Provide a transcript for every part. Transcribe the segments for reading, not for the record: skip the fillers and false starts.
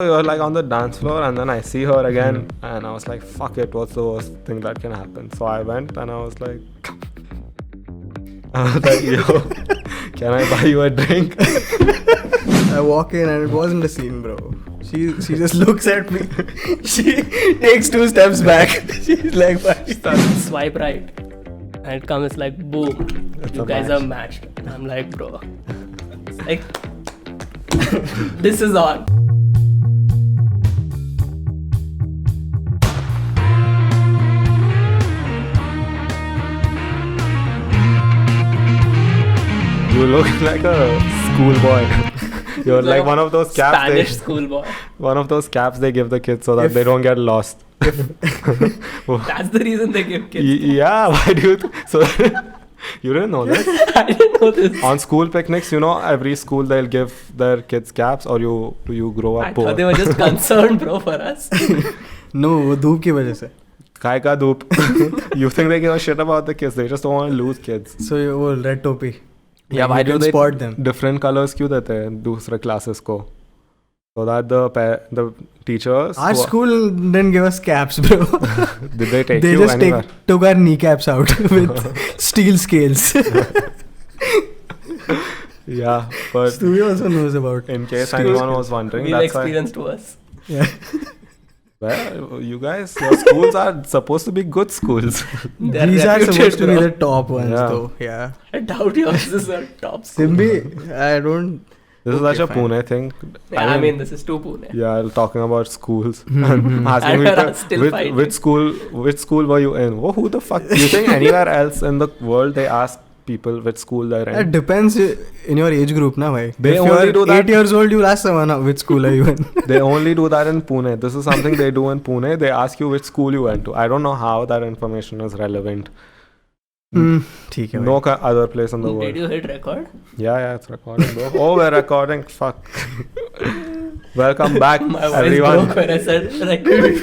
We were like on the dance floor, and then I see her again, and I was like, fuck it, what's the worst thing that can happen? So I went and I was like, yo, can I buy you a drink? I walk in and it wasn't a scene, bro. She just looks at me. She takes 2 steps back. She's like, swipe right, and it comes like, boom, you guys are matched. And I'm like, bro, it's like, this is on. You look like a schoolboy. You're like one of those caps. Spanish schoolboy. One of those caps they give the kids so that they don't get lost. That's the reason they give kids. Yeah, why do you? So you didn't know this? I didn't know this. On school picnics, you know, every school they'll give their kids caps, or you grow up I poor. thought they were just concerned, bro, for us. no, वो धूप की वजह से. Kai ka doop. You think they give a shit about the kids? They just don't want to lose kids. So वो red topi. Yeah, why do they spot them? Different colors क्यों देते हैं दूसरे classes को? So that the teachers. Our school didn't give us caps, bro. Did they take they you just anywhere? Took our kneecaps out with steel scales. Yeah, but Stuvi also knows about. In case anyone was wondering, Real that's experience to us. Yeah. Well, you guys, your schools are supposed to be good schools. These are supposed to be the top ones, Yeah. though. Yeah. I doubt yours is a top school. Simbi, I don't. This is such a Pune thing. Yeah, I mean, this is too Pune. Yeah, talking about schools. Mhm. Asking And people, we're still fighting. which school were you in? Oh, who the fuck? You think anywhere else in the world they ask people which school they're It in? depends in your age group, na, bhai. They if only you're do that- 8 years old, you'll ask someone, which school are you in? They only do that in Pune. This is something they do in Pune. They ask you which school you went to. I don't know how that information is relevant. ठीक है No other place in the world. Did you hit record? Yeah, it's recording, bro. Oh, we're recording. Fuck. Welcome back, My voice everyone. broke when I said record.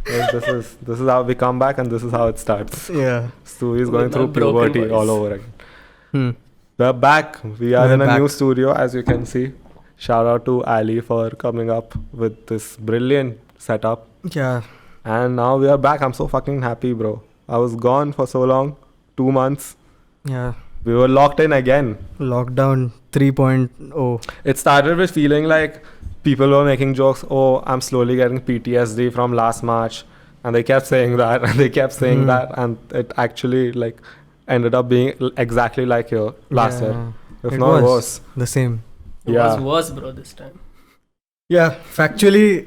Yes, this is how we come back, and this is how it starts. Yeah. Stu is going With through my broken puberty voice. all over again. We're back. We are We're in a back. new studio, as you can see. Shout out to Ali for coming up with this brilliant setup. Yeah. And now we are back. I'm so fucking happy, bro. I was gone for so long. 2 months. Yeah. We were locked in again. Lockdown 3.0. It started with feeling like people were making jokes. Oh, I'm slowly getting PTSD from last March. And they kept saying that, and they kept saying that. And it actually like ended up being exactly like your last year. If It not was worse. the same. It Yeah. was worse, bro, this time. Yeah, factually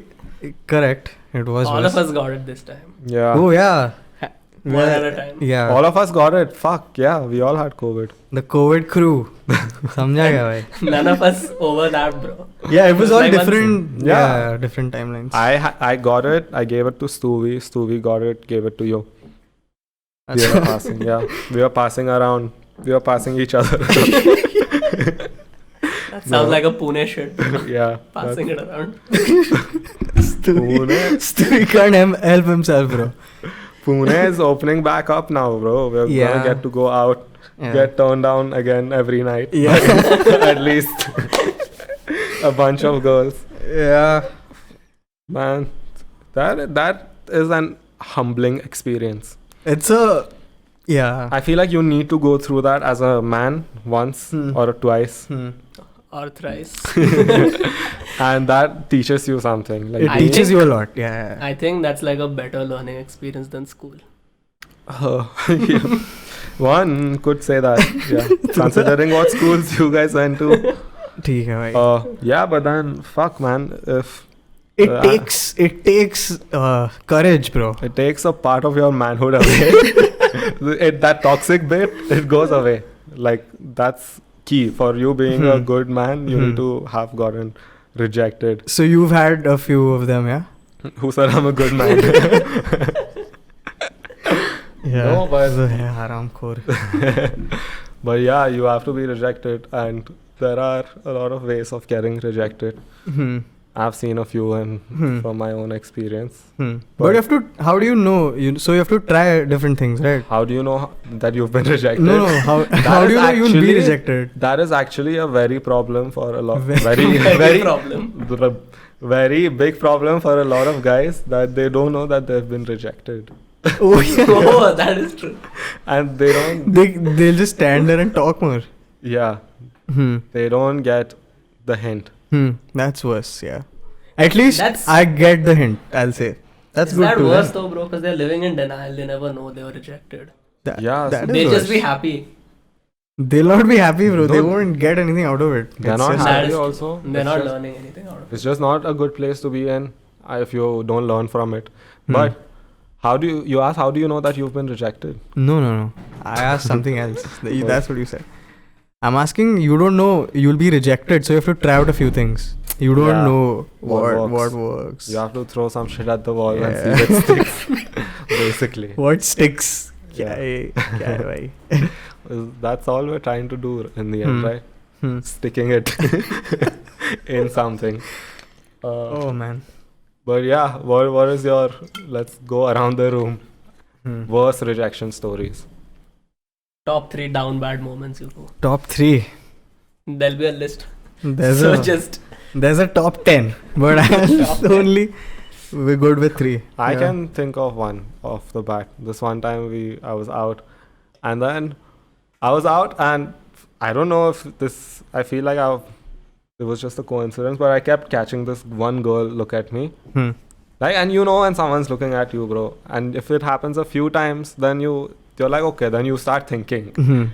correct. It was All worse. of us got it this time. Yeah. Oh, yeah. One at a time. Yeah. All of us got it. Fuck. Yeah, we all had COVID. The COVID crew. समझा गया भाई. None of us overlapped, bro. Yeah, it was all Like one different. thing. Yeah. Yeah, different timelines. I got it. I gave it to Stuvi. Stuvi got it. Gave it to you. We were passing. Yeah, we were passing around. We were passing each other. That sounds like a Pune shit. Yeah. Passing it around. Pune. Stuvi can't help himself, bro. Pune is opening back up now, bro. We're Yeah. gonna get to go out, Yeah. get turned down again every night. Yeah. At least a bunch of girls. Yeah. Man, that is an humbling experience. It's a. Yeah. I feel like you need to go through that as a man once or twice, Or thrice. and that teaches you something. Like It I teaches think- you a lot. Yeah. I think that's like a better learning experience than school. Yeah. One could say that. Yeah, considering what schools you guys went to. ठीक है भाई. Yeah, but then fuck, man. If It takes courage, bro. it takes a part of your manhood away, that toxic bit, it goes away. Like that's key for you being a good man. You need to have gotten rejected. So you've had a few of them, yeah? Who said I'm a good man? Yeah. No, but haramkhor. but yeah, you have to be rejected, and there are a lot of ways of getting rejected. I've seen a few from my own experience. But you have to. How do you know? So you have to try different things, right? How do you know that you've been rejected? No. How do you know you'll be rejected? That is actually a very problem for a lot. Very Very problem. very big problem for a lot of guys that they don't know that they've been rejected. Oh yeah. Oh, that is true. And they don't, They'll just stand there and talk more. yeah, Hmm. they don't get the hint. That's worse. Yeah. At least That's- I get the hint. I'll say that's Is good that too. worse though, bro? Because they're living in denial. They never know they were rejected. Yeah, that They is just be worse. happy. They'll not be happy, bro. They No. won't get anything out of it. They're It's not just- That happy is true. also. They're It's not just- learning anything out of it. It's just not a good place to be in if you don't learn from it. Hmm. But how do you ask, how do you know that you've been rejected? No. I asked something else. That's what you said. I'm asking, you don't know you'll be rejected, so you have to try out a few things. You don't Yeah. know What what works. works. You have to throw some shit at the wall Yeah. and see if it sticks. Basically. What sticks? Yeah. क्या है भाई? That's all we're trying to do in the end, Hmm. right? Sticking it in something. Oh man. But yeah, what is your, let's go around the room, Hmm. worst rejection stories? Top 3 down bad moments, you go. Top 3. There'll be a list. There's So a just there's a top 10, but I'll only we're good with 3. I Yeah. can think of one off the bat. This one time I was out, and then I was out, and I don't know if this, I feel like it was just a coincidence, but I kept catching this one girl look at me. Hmm. Like, and you know when someone's looking at you, bro, and if it happens a few times, then you're like, okay, then you start thinking, Hmm.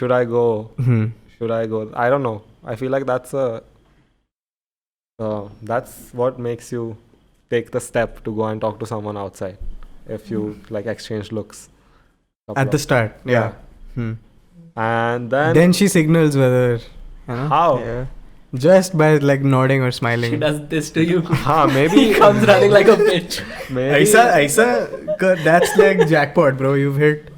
should I go? Hmm. Should I go? I don't know. I feel like that's what makes you take the step to go and talk to someone outside. If you like exchange looks At the start. Yeah. Hmm. and then Then she signals whether, you know. How? Yeah. Just by like nodding or she smiling. does this to you. maybe He comes running like a bitch. maybe That's like jackpot, bro. You've hit.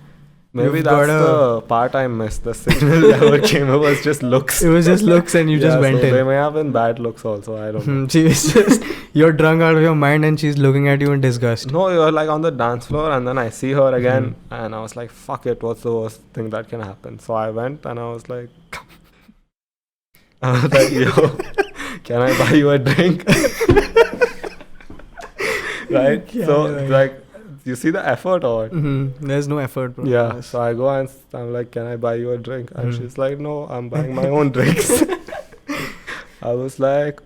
maybe you've that's got the part I missed. The signal never came. It was just looks. It was just looks and you just Yeah, went so They in. may have been bad looks also. I don't know. She was just, you're drunk out of your mind and she's looking at you in disgust. No, you're like on the dance floor, and then I see her again, and I was like, "Fuck it! What's the worst thing that can happen?" So I went, and I was like, "Yo, can I buy you a drink?" Right? Yeah, So right. like, you see the effort or what? There's no effort, bro. Yeah. So I go and I'm like, "Can I buy you a drink?" And she's like, "No, I'm buying my own drinks." I was like,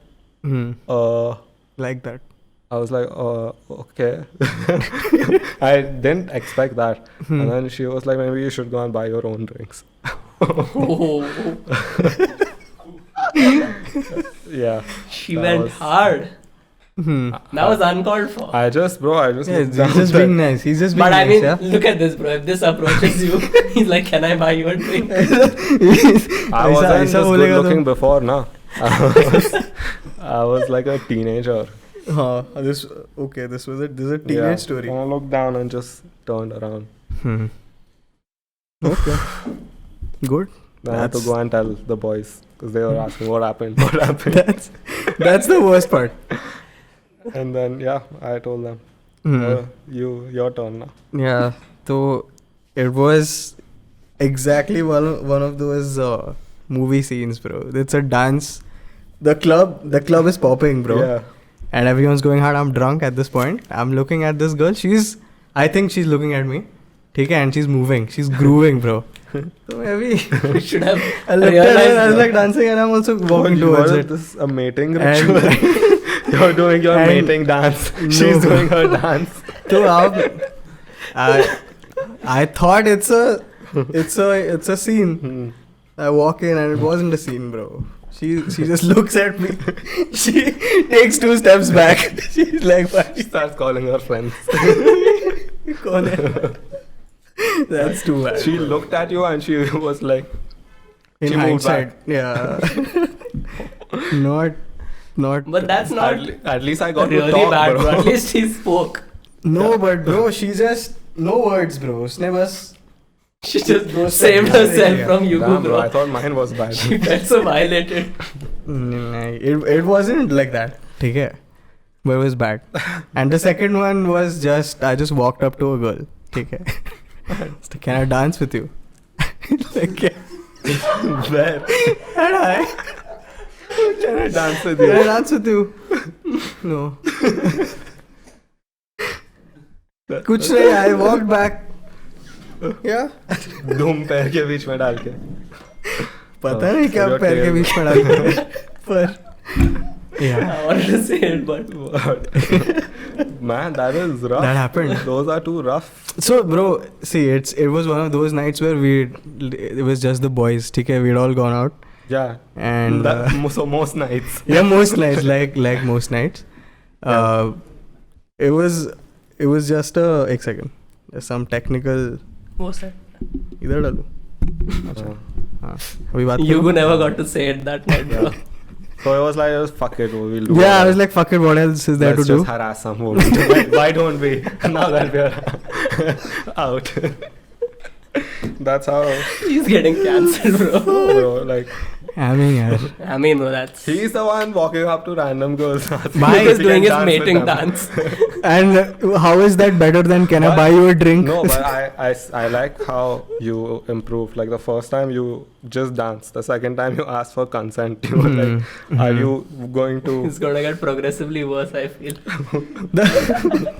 Like that. I was like, okay. I didn't expect that. And then she was like, maybe you should go and buy your own drinks. Oh, Yeah. she That went was- hard. That was uncalled for. I just Yeah, looked he's down just there. being nice. He's just being But I nice, mean, yeah? look at this, bro. If this approaches you, he's like, "Can I buy you a drink?" I wasn't ऐसा just बोलेगा good तो- looking before, no. I was like a teenager. This was this is a teenage Yeah. story. And I looked down and just turned around. Okay. Good. Then I had to That's- go and tell the boys because they were asking what happened, what happened. That's the worst part. And then, yeah, I told them, your turn now. Yeah. So it was exactly one of those movie scenes, bro. It's a dance. The club is popping, bro. Yeah. And everyone's going hard. I'm drunk at this point. I'm looking at this girl. I think she's looking at me. Okay, and she's moving. She's grooving, bro. So maybe You should have I looked at realized her. I was that. like dancing, and I'm also walking You towards were it. This a mating And- ritual. You're doing your and- mating dance. No. She's doing her dance. So I thought it's a scene. I walk in and it wasn't a scene, bro. She just looks at me. She takes 2 steps back. She's like, "What?" She starts calling her friends. कौन है? That's too bad. She looked at you and she was like, In she moved hindsight, yeah. Not. But that's not at least I got really to talk, bad, bro. bro. At least he spoke. No, but bro, she just no words, bro. उसने बस She just Bro, saved yeah. herself from Yugu, Damn, bro. bro. I thought mine was bad. She felt so violated. it wasn't like that. ठीक है? But it was bad. And the second one was I just walked up to a girl. ठीक है? So, can I dance with you? Like, yeah. Where? And I Can I dance with Can I you? dance with you? No. कुछ नहीं. I walked back. Yeah. धूम पैर के बीच में डाल के. पता नहीं क्या your पैर के tail. बीच में डालते हैं. पर. Yeah. I wanted to say it, but Man, that is rough. That happened. Those are too rough. So, bro, see, it was one of those nights where it was just the boys. Okay, we'd all gone out. Yeah. And So most nights. yeah, most nights, like most nights. It was just एक second. There's some technical. what's that? इधर डालूं. अच्छा. हाँ. अभी बात Yugu करूं? never got to say it that night, bro. So it was like, fuck it, we'll do Yeah, I it. was like, fuck it. What else is there Let's to do? just harass some woman. Why don't we? Now that we're out. That's how, He's getting cancelled, bro. bro, like, Amin, yaar. I mean, bro, that's. he's the one walking up to random girls. Why He is was He doing can his dance with mating them. dance. And how is that better than can I But- buy you a drink? No, but I like how you improved. Like the first time you just danced. The second time you asked for consent. You were like, are you going to... It's gonna get progressively worse, I feel. The-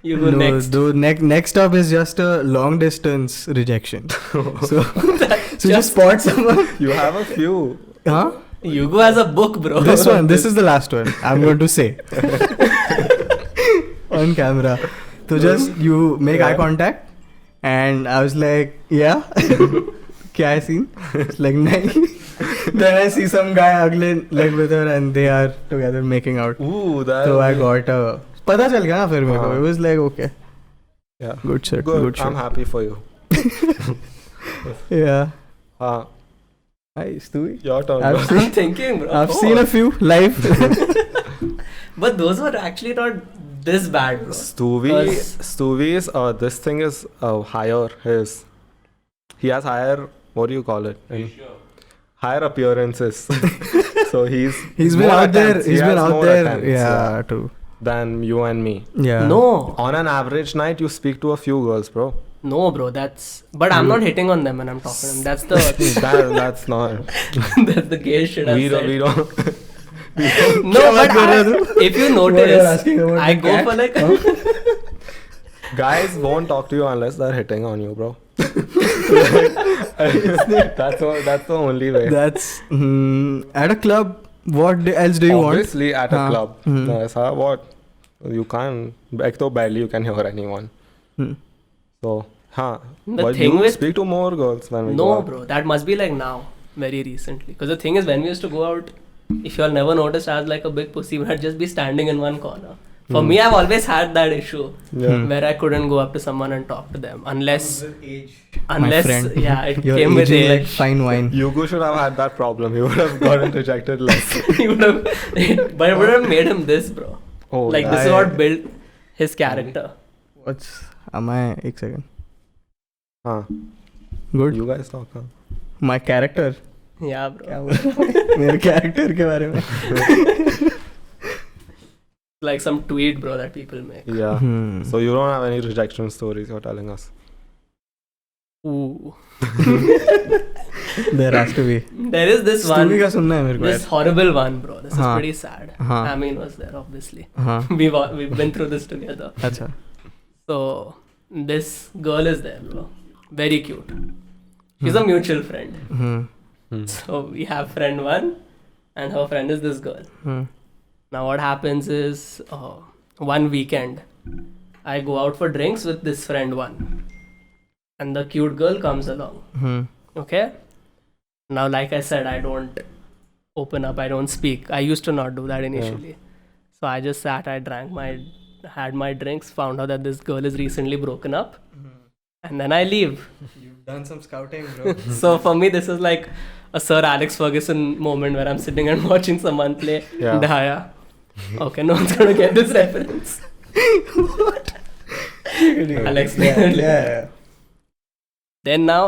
You go next. Dude, next up is just a long distance rejection. So just spot someone. You have a few. Huh? Yugu has a book, bro. This one. This is the last one. I'm going to say on camera. So just you make eye contact, and I was like, yeah. क्या है scene? It's like नहीं. Then I see some guy अगले leg with her, and they are together making out. Ooh, that... So I got a. पता चल गया ना फिर मेरे को. हाँ. It was like okay. Yeah. Good shit. Good. Good shit. I'm happy for you. Yeah. Hi, Stuvi. your turn. I've bro. I'm thinking, bro. I've seen a few live. But those were actually not this bad, bro. Stuvi's this thing is higher. He has higher, what do you call it? Higher appearances. So he's He's been more out there. attempts. He He's been has out more there. attempts, Yeah, true. than you and me. Yeah. No. On an average night, you speak to a few girls, bro. No, bro. That's. But I'm not hitting on them when I'm talking to them. That's the. That's not. That's the gay shit I've We said. don't. No, but if you notice, I go cat? for like. Guys won't talk to you unless they're hitting on you, bro. That's the only way. That's at a club. What else do you Obviously, at a हाँ. club. ऐसा what? You can't. Like तो barely you can hear anyone. want? So, हाँ. The But thing you with- speak to more girls when we go No, out. bro. That must be like now, very recently. Because the thing is, when we used to go out, if you all never noticed, I was like a big pussy. I'd just be standing in one corner. For me, I've always had that issue Yeah. where I couldn't go up to someone and talk to them unless, My friend. yeah, it You're came with aging like age. fine wine. Yugu should have had that problem. He would have gotten rejected less. He would have, but it would have made him this, bro. Oh, Like this is what built his character. What's? Am I? एक second. हाँ. Good. You guys talk. Huh? My character. Yeah, bro. क्या बोल रहा है? मेरे character के बारे में. Like some tweet, bro, that people make. Yeah. Hmm. So you don't have any rejection stories you're telling us. Ooh. There has to be. There is this one. Stuvi का सुनना है मेरे को. This horrible one, bro. This is हाँ. pretty sad. हाँ. Amin was there, obviously. हाँ. We've been through this together. अच्छा. So this girl is there, bro. Very cute. She's a mutual friend. Hmm. So we have friend one, and her friend is this girl. Hmm. Now what happens is, one weekend, I go out for drinks with this friend one, and the cute girl comes along. Hmm. Okay. Now, like I said, I don't open up. I don't speak. I used to not do that initially. So I just sat. I had my drinks. Found out that this girl is recently broken up, and then I leave. You've done some scouting, bro. So for me, this is like a Sir Alex Ferguson moment where I'm sitting and watching someone play Yeah. Daya. Okay, no one's gonna get this reference. What? I'll explain it later. Yeah. Then now,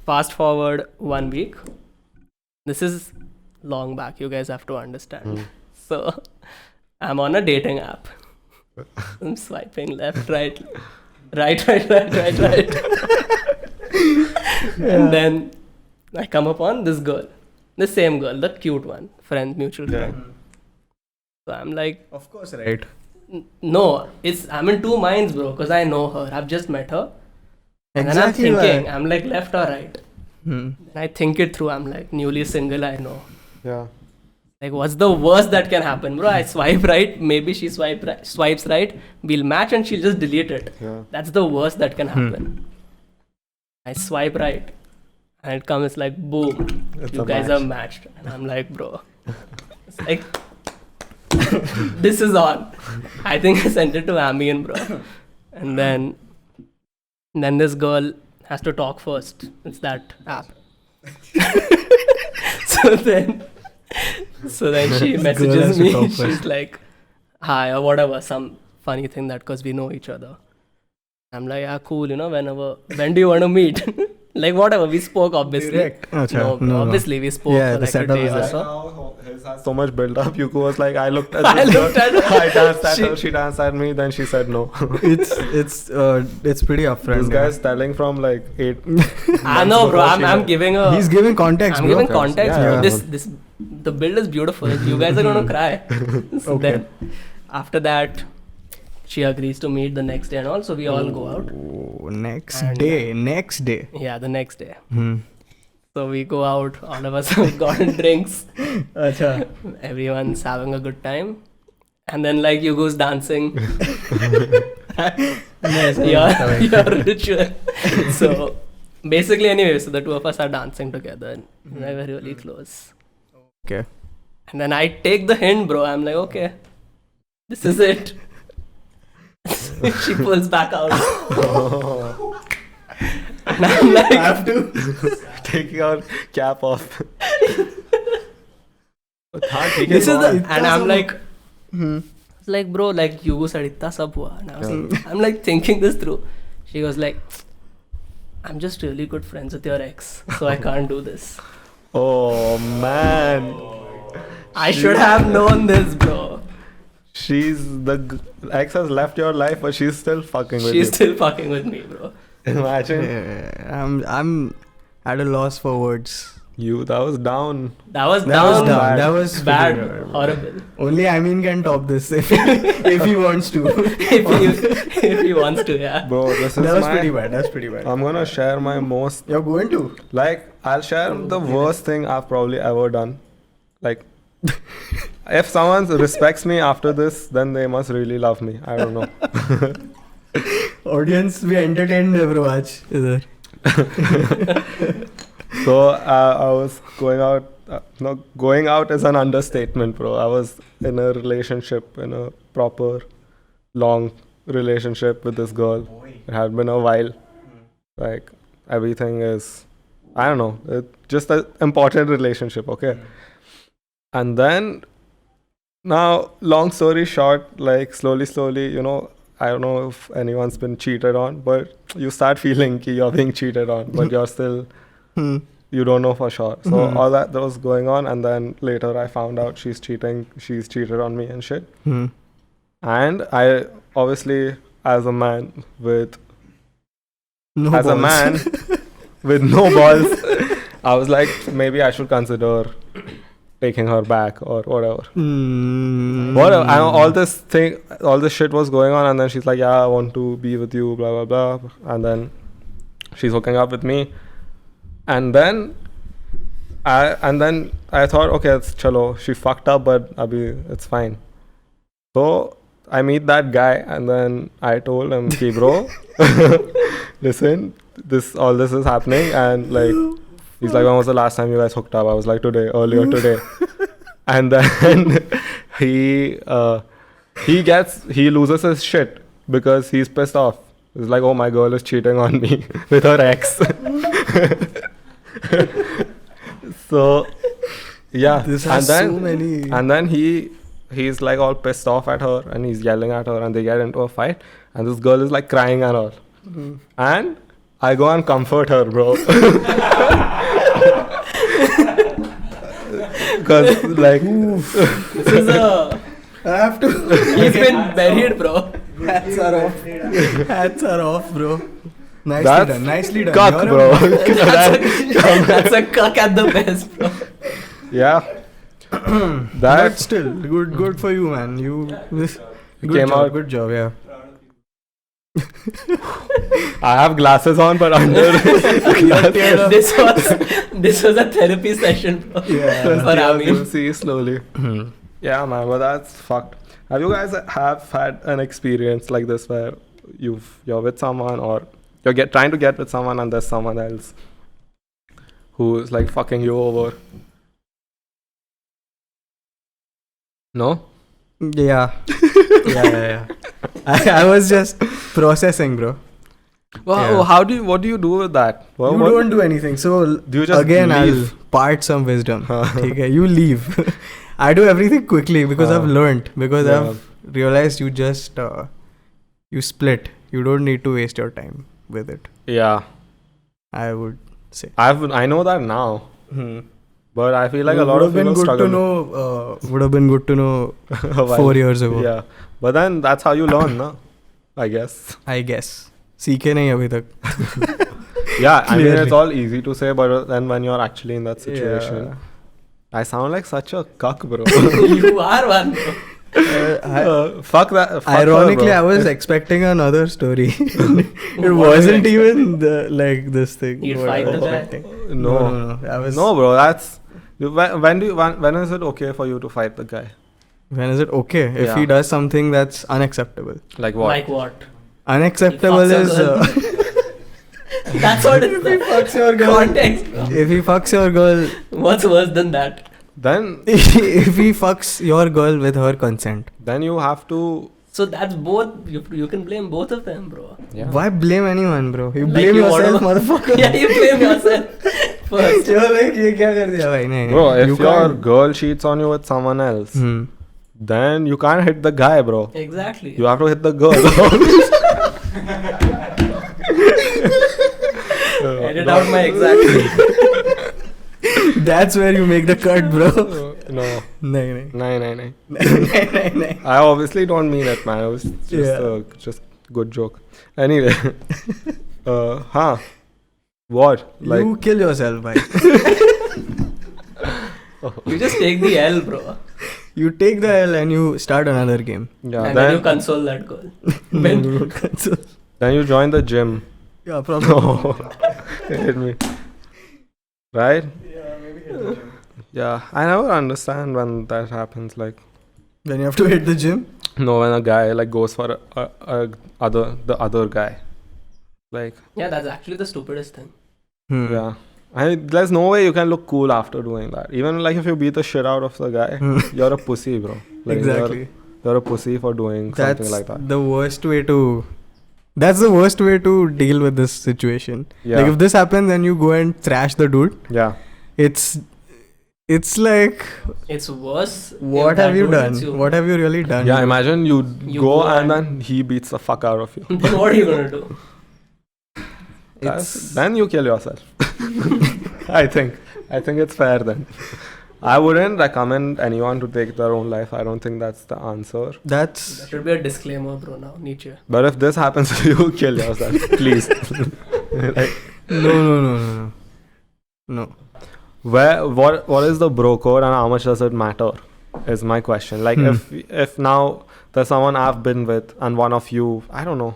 fast forward 1 week. This is long back. You guys have to understand. So I'm on a dating app. I'm swiping left, right. And then I come upon this girl. The same girl, the cute one. friend, mutual friend. So I'm like, Of course, right. no, I'm in two minds, bro, because I know her. I've just met her. And then I'm Exactly. thinking, I'm like, left or right? Hmm. And I think it through. I'm like, newly single, I know. Yeah. Like, what's the worst that can happen, bro? I swipe right, maybe she swipes right, we'll match and she'll just delete it. Yeah. That's the worst that can happen. I swipe right, and it comes like, boom, It's you a guys match. are matched. And I'm like, bro, it's like, this is on. I think I sent it to Amin, bro. And then this girl has to talk first. It's that app. So then she This girl has messages to me. talk She's first. like, hi, or whatever, some funny thing that because we know each other. I'm like, yeah, cool, when do you want to meet? Like, whatever, we spoke, obviously. Direct. Acha, No, no. obviously, we spoke Yeah, for the like a setup day is or there. so. Now his has so much build up. Yuku was like, I looked at I this looked girl, at her. I danced at She- her, she danced at me, then she said no. It's pretty upfront. This guy's telling from like 8 I know, bro. I'm giving a. He's giving context, I'm bro. giving context, Yeah, bro. yeah. The build is beautiful. You guys are gonna cry. So Okay. then, after that, she agrees to meet the next day and all. So we all go out. Oh, next And, day. Yeah, the next day. Hmm. So we go out. All of us have gotten drinks. Acha. Everyone's having a good time. And then like Yugu's dancing. Nice. your ritual. So basically, anyway, so the two of us are dancing together. And we're really close. Okay. And then I take the hint, bro. I'm like, okay, this is it. She pulls back out. And I'm like, I have to. Take your cap off. this is the, and I'm like, Hmm. it's like, bro, like Yugu said, itna sab hua. And I was like, I'm like thinking this through. She was like, I'm just really good friends with your ex, so I can't do this. Oh man. I should have known this, bro. Ex has left your life, but she's still fucking with She's you. still fucking with me, bro. Imagine I'm at a loss for words. that was down. That was That was down. dumb. That was Bad, pretty bad. horrible. Only Amin can top this if he wants to. if he wants to, yeah. Bro, this is That was my, pretty bad. That's pretty bad. I'm gonna share my most, You're going to? like, I'll share the worst thing I've probably ever done. Like, if someone respects me after this, then they must really love me. I don't know. Audience, we entertained bro aaj idhar. So I was going out. No, going out is an understatement, bro. I was in a relationship, in a proper, long relationship with this girl. It had been a while. Like everything is, I don't know, just an important relationship. Okay. And then, now, long story short, like slowly, I don't know if anyone's been cheated on, but you start feeling ki you're being cheated on, but you're still, you don't know for sure. So all that was going on, and then later I found out she's cheated on me and shit. And I obviously, as a man with No as a balls. man with no balls, I was like, maybe I should consider taking her back or whatever. Whatever. And all this shit was going on, and then she's like, yeah, I want to be with you, blah blah blah. And then she's hooking up with me, and then I thought, okay, it's chalo. She fucked up, but abhi it's fine. So I meet that guy, and then I told him, "Ki bro, listen, all this is happening," and like, he's like, "When was the last time you guys hooked up?" I was like, earlier today. And then he loses his shit because he's pissed off. He's like, "Oh, my girl is cheating on me with her ex." So yeah, This has so many. and then he's like all pissed off at her, and he's yelling at her, and they get into a fight, and this girl is like crying and all. And I go and comfort her, bro. Because like, This is a. I have to. He's been buried, bro. Hats are off. Hats are off, bro. Nicely That's done. Nicely done. cuck, You're a bro. That's a cuck at the best, bro. Yeah. But still, good for you, man. You came out. Good job, yeah. I have glasses on, but under this was a therapy session for Amin. You'll see slowly. Yeah, man, but that's fucked. Have you guys have had an experience like this where you're with someone or you're trying to get with someone and there's someone else who's like fucking you over? No? Yeah. Yeah. I was just processing, bro. Well, Yeah. what do you do with that? You don't do anything. So Do you just again, leave? I'll part some wisdom. Okay, you leave. I do everything quickly because I've learned. Because Yeah. I've realized you just you split. You don't need to waste your time with it. Yeah. I would say. I know that now. But I feel like a lot would of have been people good struggle. to know. Would have been good to know While- 4 years ago. Yeah. But then that's how you learn, no? I guess. I guess. सीखे नहीं अभी तक. Yeah, I mean, Clearly. it's all easy to say, but then when you're actually in that situation, Yeah. I sound like such a cuck, bro. You are one, bro. Fuck that. Fuck Ironically, her, I bro. was expecting another story. It wasn't even like this thing. You'd what I fight was the guy? expecting. No. I was. No, bro. That's when is it okay for you to fight the guy? When is it okay if Yeah. he does something that's unacceptable? Like what? Like what? Unacceptable He is fucks That's what it is. if he fucks your girl. Context, bro. If he fucks your girl, What's worse than that? Then if he fucks your girl with her consent, you have to. So that's both. You can blame both of them, bro. Yeah. why blame anyone, bro? You Like blame you yourself, wanna- motherfucker. Yeah, you blame yourself first. You're like, ये क्या कर दिया भाई? नहीं, Bro, नहीं. if You your can't- girl cheats on you with someone else, then you can't hit the guy, bro. Exactly. You have to hit the girl. Edit out my exactly. That's where you make the cut, bro. No. नहीं. नहीं. I obviously don't mean it, man. It was just just good joke. Anyway. What? Like You kill yourself, bhai. You just take the L, bro. You take the L and you start another game. yeah, And then you console that girl. then you join the gym. Yeah, probably. No. Hit me. Right? Yeah, I never understand when that happens. Like, Then you have to hit the gym. no, when a guy like goes for the other guy, like, Yeah, that's actually the stupidest thing. yeah. There's no way you can look cool after doing that. Even like if you beat the shit out of the guy, you're a pussy, bro. Like, Exactly. You're a pussy for doing That's something like that. the worst way to. That's the worst way to deal with this situation. Yeah. Like if this happens and you go and thrash the dude, Yeah. it's like, It's worse. what if that have you dude done? hits you. What have you really done? Yeah, imagine you You go go and and- then he beats the fuck out of you. Then what are you gonna do? Then you kill yourself. I think it's fair then. I wouldn't recommend anyone to take their own life. I don't think that's the answer. That's There should be a disclaimer, bro. Now, Nietzsche. But if this happens to you, kill yourself, please. Like, no. what is the bro code and how much does it matter? Is my question. Like if now there's someone I've been with and one of you, I don't know.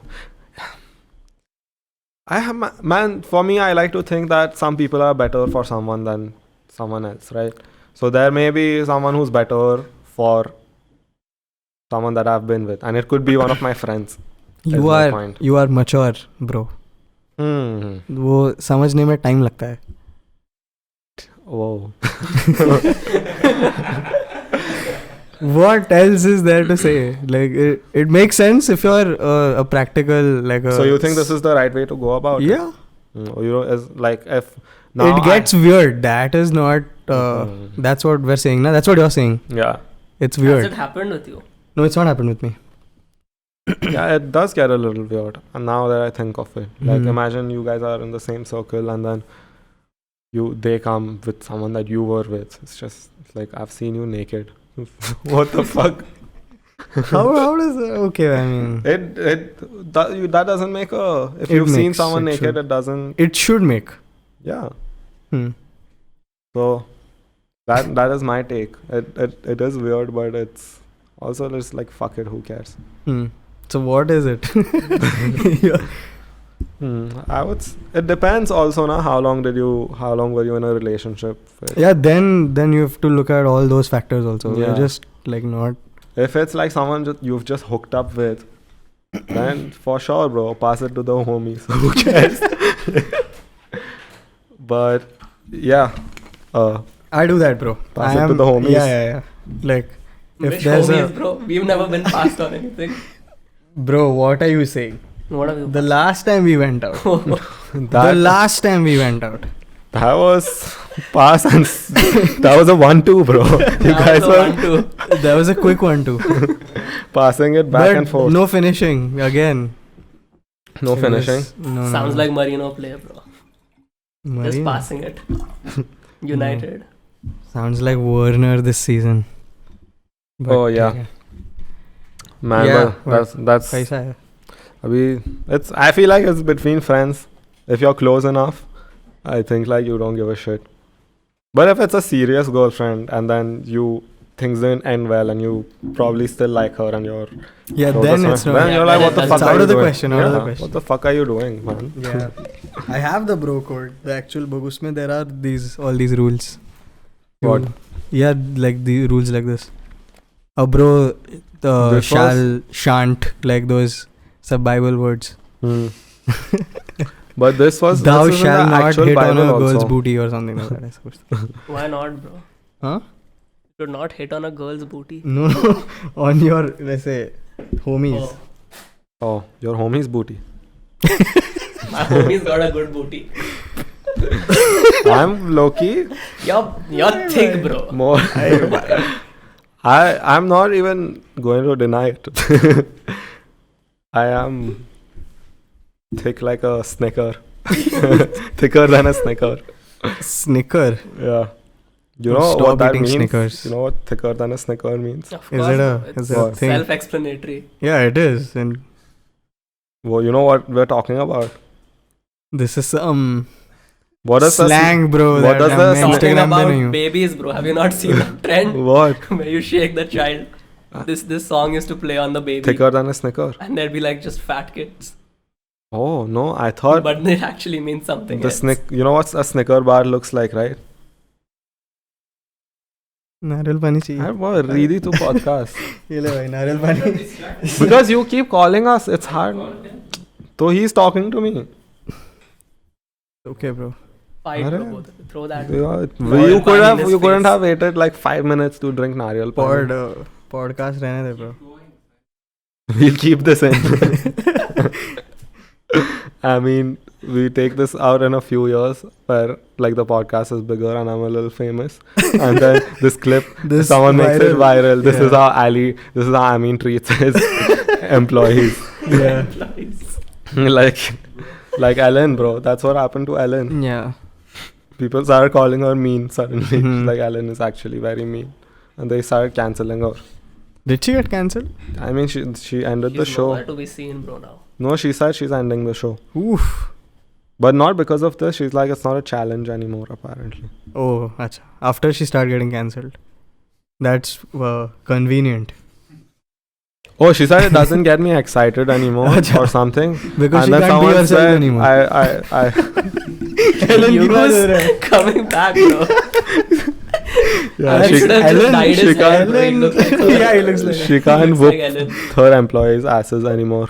For me, I like to think that some people are better for someone than someone else, right? So there may be someone who's better for someone that I've been with, and it could be one of my friends. You my are point. you are mature, bro. वो समझने में time लगता है. Whoa. What else is there to say? Like it makes sense if you're a practical like a. So you think this is the right way to go about it? Yeah. You know, as like if now It gets weird. That is not. That's what we're saying. Na? That's what you're saying. Yeah. It's Has weird. it happened with you? No, it's not happened with me. Yeah, it does get a little weird. And now that I think of it, like Mhm. imagine you guys are in the same circle and then they come with someone that you were with. It's like I've seen you naked. What the fuck? How does that? Okay, I mean, That doesn't make a. If It you've seen makes, someone it naked, should. it doesn't. it should make. Yeah. Hmm. So That is my take. It is weird, but it's also just like fuck it, who cares? So what is it? It depends also na how long were you in a relationship with? Yeah, then you have to look at all those factors also. Yeah. You're just like not. If it's like someone you've just hooked up with, then for sure, bro, pass it to the homies. Who cares? But yeah, I do that, bro. Pass it to the homies. Yeah. Like if Which there's homies, bro? We've never been passed on anything. Bro, what are you saying? What have you? The last time we went out. that that was pass and that was a 1-2, bro. You guys were That was a quick one too. passing it back and forth. No finishing again. No It finishing. was- No. Sounds like Marino player, bro. Just Marino. passing it. United. Sounds like Werner this season. Oh, yeah. Man, Yeah, but that's कैसा है? I feel like it's between friends. If you're close enough, I think like you don't give a shit. But if it's a serious girlfriend and then things didn't end well and you probably still like her and you're Yeah, close then as it's well, not. then you're like, what the It's fuck out are you of the doing? question, out of the question. What the fuck are you doing, man? Yeah. I have the bro code. The actual book. Usme there are all these rules. What? Yeah, like the rules like this. A bro This shan't, like those sub Bible words. But this was Thou this is in shall the not actual hit Bible on a also. girl's booty or something like that, I suppose. Why not, bro? Huh? You should not hit on a girl's booty. No, on your, let's say, homies. Oh, Oh, your homie's booty. my homie's got a good booty. I'm low-key You're thick, bro. more. I'm not even going to deny it. I am thick like a snicker. Thicker than a snicker. Snicker. Yeah. You know Stop what that eating means? Snickers. You know what thicker than a snicker means? Of Is course, it bro. a It's thing? self-explanatory. Yeah, it is. And Well, you know what we're talking about? this is What does slang, bro. what that does I'm the Talking Instagram about पे नहीं हूँ. babies, bro. Have you not seen the trend What? where you shake the child? This song used to play on the baby, Thicker than a snicker? and there'd be like just fat kids, Oh no, I thought but it actually means something the else. you know what a snicker bar looks like, right? नारियल पानी चाहिए. I was ready to podcast. ये ले भाई नारियल पानी. Because you keep calling us, it's hard. So he's talking to me. Okay, bro. Fight, Arre. bro. Both of you. Throw that. You couldn't have waited like 5 minutes to drink nariyal pani. Podcast रहने दे, bro. We'll keep this in. I mean, we take this out in a few years where like the podcast is bigger and I'm a little famous. And then this clip, someone makes it viral. This is how Amin treats his employees. Yeah. like Ellen, bro. That's what happened to Ellen. Yeah. People started calling her mean suddenly. Mhm. Like Ellen is actually very mean. And they started cancelling her. Did she get cancelled? I mean, she ended the She's show. nowhere to be seen, bro. Now. No, she said she's ending the show. Oof. But not because of this. She's like, it's not a challenge anymore, apparently. Oh, acha. After she started getting cancelled. That's convenient. Oh, she said it doesn't get me excited anymore or something. Because And she then can't be someone herself said, anymore. I Yugu's coming back, bro. yeah, I should have just Ellen- dyed she his hair, bro. He can't- looks like Yeah, he looks like she can't looks whoop like Ellen. her employees' asses anymore.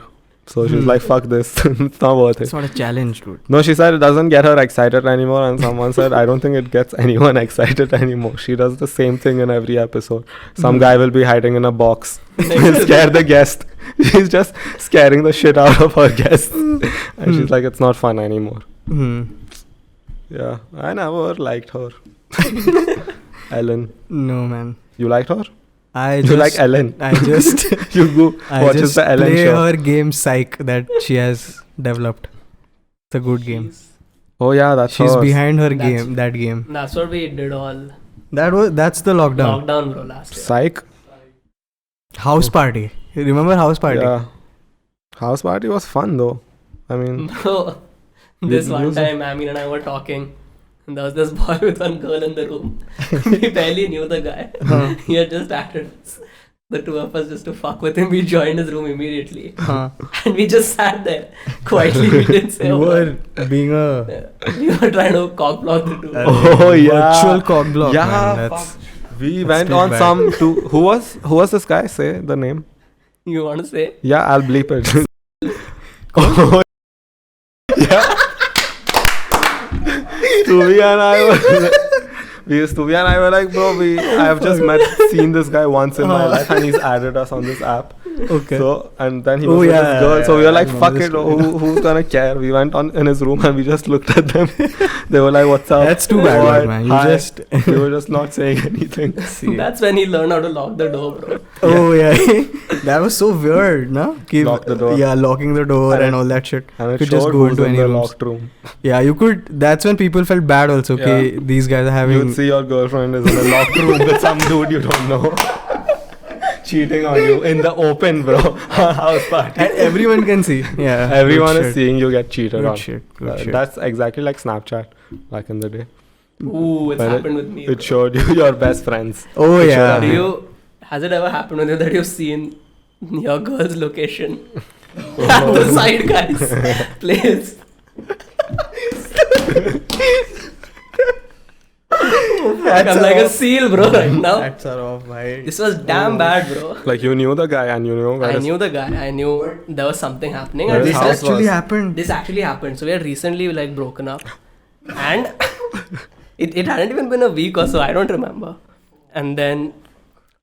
So she's like, fuck this. It's not worth it. It's not a challenge, dude. No, she said it doesn't get her excited anymore. And someone said, I don't think it gets anyone excited anymore. She does the same thing in every episode. Some guy will be hiding in a box. He'll scare the guest. She's just scaring the shit out of her guests. And she's like, it's not fun anymore. Yeah, I never liked her. Ellen. No, man. You liked her? I You just like Ellen? I just You go I watches just the Ellen play show. her game Psych that she has developed. It's a good game. Oh yeah, that's She's hers. behind her That's- game. That game. That's what we did all That's the lockdown. lockdown, bro, last year. Psych. House party. You remember house party? Yeah. House party was fun though. I mean, Bro, this You- one you- time, Amin and I were talking, And there was this boy with one girl in the room. We barely knew the guy. He had just acted us. The two of us just to fuck with him. We joined his room immediately. And we just sat there quietly. We didn't say You a word. were being a We were trying to cock block the two. Oh yeah, virtual cock block. Yeah, man. That's, we that's went pretty on bad. some to who was this guy? Say the name. You want to say? Yeah, I'll bleep it. Oh, yeah. Stuvi and I were like, bro, I have just seen this guy once in my life, and he's added us on this app. Okay. So, and then he was with this girl. So we were like, fuck it, who's gonna care? We went on in his room and we just looked at them. They were like, what's up? That's too bad, What? man. You Hi. just We were just not saying anything. see. That's when he learned how to lock the door, bro. Oh yeah, that was so weird, no? Lock the door. Yeah, locking the door and all that shit. And it Could just showed go who's into in any the rooms. locked room. Yeah, you could. That's when people felt bad also. Okay, Yeah. these guys are having. You'd see your girlfriend is in a locked room with some dude you don't know. Cheating on you in the open, bro. House party. and everyone can see. Yeah, Everyone good is shit. seeing you get cheated Good on. shit. Good shit. That's exactly like Snapchat back in the day. Ooh, it's When happened with me. It bro. showed you your best friends. Oh It yeah. showed Has it ever happened with you that you've seen your girl's location at the side guy's place? I'm like a seal, bro, right now. That's off, bhai. This was damn bad, bro. Like you knew the guy and you knew I knew the guy. I knew there was something happening. Where And his This house actually was. happened. this actually happened. So we had recently like broken up, and it hadn't even been a week or so. I don't remember. And then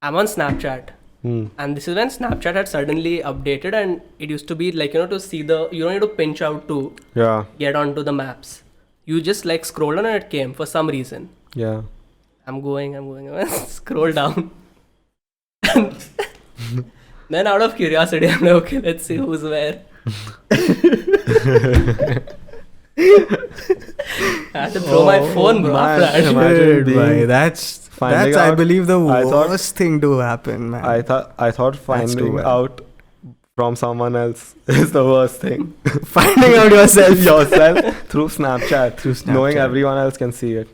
I'm on Snapchat. And this is when Snapchat had suddenly updated, and it used to be like, to see you don't need to pinch out to Yeah. get onto the maps. You just like scroll down and it came for some reason. Yeah. I'm going, scroll down. And then out of curiosity, I'm like, okay, let's see who's where. I had to throw my phone, bro. man. after that. Imagine Shit, being- bhai. That's finding I out- believe the I thought- worst thing to happen, man. I thought too finding bad. out from someone else is the worst thing. Finding out yourself. Yourself through Snapchat. Through Knowing Snapchat. everyone else can see it.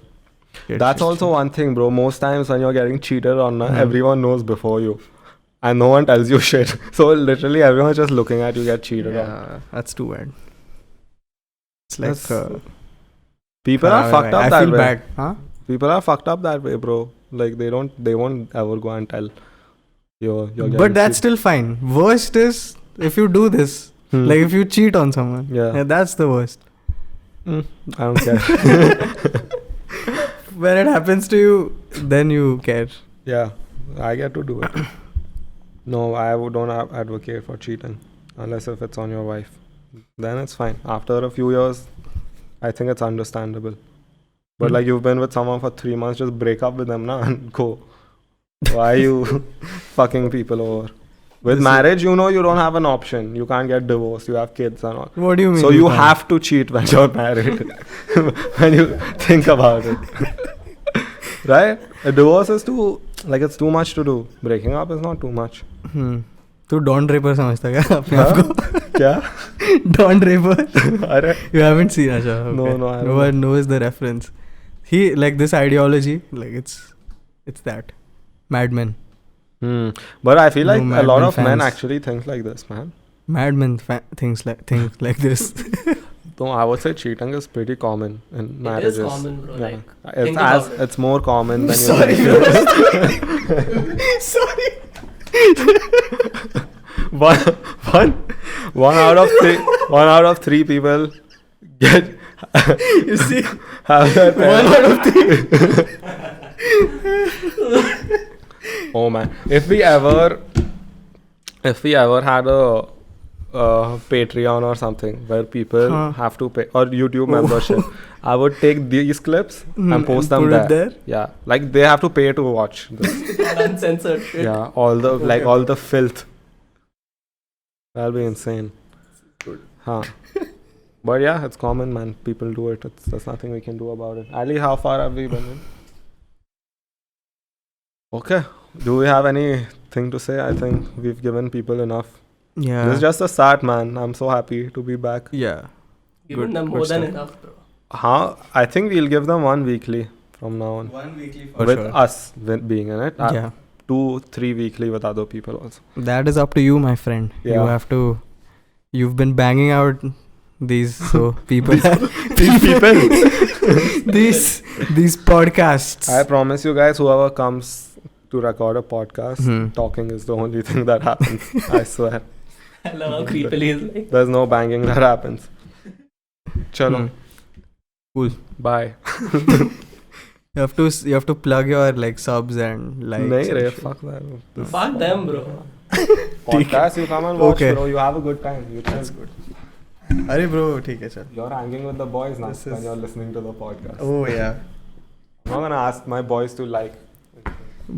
Shit, That's shit, also one thing, bro. Most times when you're getting cheated on, Hmm. everyone knows before you. And no one tells you shit. So literally everyone's just looking at you get cheated on. Yeah, that's too bad. It's like That's- People are fucked up I that feel way. bad, huh? People are fucked up that way, bro. Like they won't ever go and tell you're getting But that's cheated. still fine. Worst is if you do this, like if you cheat on someone. Yeah. That's the worst. I don't care. When it happens to you, then you care. Yeah, I get to do it. No, don't advocate for cheating unless if it's on your wife. Then it's fine. After a few years, I think it's understandable. But like you've been with someone for 3 months, just break up with them now and go. Why are you fucking people over? With marriage, you don't have an option. You can't get divorced. You have kids and all. What do you mean? So you can't? have to cheat when you're married. When you think about it. Right? A divorce is it's too much to do. Breaking up is not too much. तू Don Draper समझता क्या अपने आप को? क्या? Don Draper? अरे You haven't seen Asha? Okay. No, I No don't one knows the reference. He like this ideology, like it's that Mad Men. But I feel like No a lot Mad Men of men fans. actually think like this, man. Mad Men things like this. So I would say cheating is pretty common in marriages. It is common, bro. Yeah. Like, think about it. It's more common than Sorry. you think. Sorry. One out of three people get You see, have their one parents. out of three. Oh man, if we ever had a Patreon or something where people have to pay, or YouTube membership, I would take these clips and post them put there. it there? Yeah, like they have to pay to watch this. Uncensored shit. Yeah, all the filth. That'll be insane. Huh. But yeah, it's common, man. People do it. There's nothing we can do about it. Ali, how far have we been in? Okay. Do we have anything to say? I think we've given people enough. Yeah. This is just a start, man. I'm so happy to be back. Yeah. Given Good- them good more than stuff. enough, bro. How I think we'll give them one weekly from now on. One weekly With us being in it. Yeah. 2-3 weekly with other people also. That is up to you, my friend. You Yeah. have to. You've been banging out these so people. These people. these podcasts. I promise you guys, whoever comes to record a podcast, talking is the only thing that happens. I swear. I love how creepily is like. There's no banging that happens. Chalo. Cool. Bye. You have to plug your like subs and likes. Nahi and re, shit. fuck that. This Fuck them, bro. podcast, you come and watch, Okay. bro. You have a good time. That's good. अरे bro, ठीक है चल. You're hanging with the boys now This when is- you're listening to the podcast. Oh yeah. I'm not gonna ask my boys to like.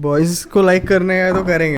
Boys को like करने का तो करेंगे.